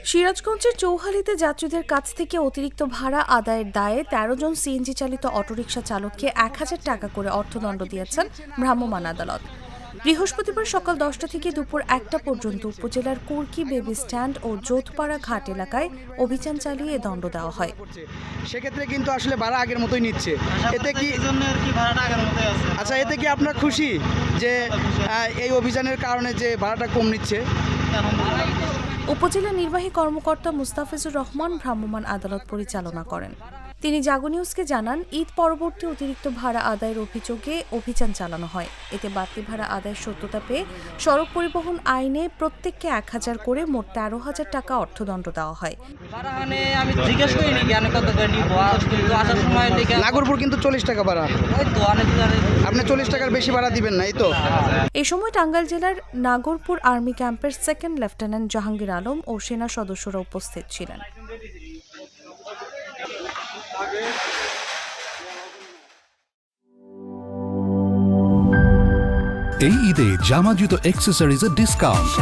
সিরাজগঞ্জের চৌহালিতে যাত্রীদের কাছ থেকে অতিরিক্ত ভাড়া আদায়ের দায়ে ১৩ জন সিএনজি চালিত অটোরিকশা চালককে ১,০০০ টাকা করে অর্থদণ্ড দিয়েছেন ভ্রাম্যমাণ আদালত। বৃহস্পতিবার সকাল ১০টা থেকে দুপুর ১টা পর্যন্ত উপজেলার কুর্কি বেবি স্ট্যান্ড ও জোতপাড়া ঘাট এলাকায় অভিযান চালিয়ে এ দণ্ড দেওয়া হয়। সেক্ষেত্রে কিন্তু আসলে ভাড়া আগের মতোই নিচ্ছে, এতে কি ভাড়াটা আগের মতোই আছে? আচ্ছা, এতে কি আপনার খুশি যে এই অভিযানের কারণে যে ভাড়াটা কম নিচ্ছে? উপজেলা নির্বাহী কর্মকর্তা মুস্তাফিজুর রহমান ভ্রাম্যমাণ আদালত পরিচালনা করেন। তিনি জাগো নিউজকে জানান, ঈদ পরবর্তী অতিরিক্ত ভাড়া আদায়ের অভিযোগে অভিযান চালানো হয়। এতে বাড়তি ভাড়া আদায়ের সত্যতা পেয়ে সড়ক পরিবহন আইনে প্রত্যেককে ১,০০০ করে মোট ১৩,০০০ টাকা অর্থদণ্ড দেওয়া হয়। নাগরপুর কিন্তু ৪০ টাকা ভাড়া, আপনি ৪০ টাকার বেশি ভাড়া দিবেন না, এই তো? এই সময় টাঙ্গাইল জেলার নাগরপুর আর্মি ক্যাম্পের সেকেন্ড লেফটেন্যান্ট জাহাঙ্গীর আলম ও সেনা সদস্যরা উপস্থিত ছিলেন। এই ঈদে জামা জুতো অ্যাক্সেসরিজের ডিসকাউন্ট।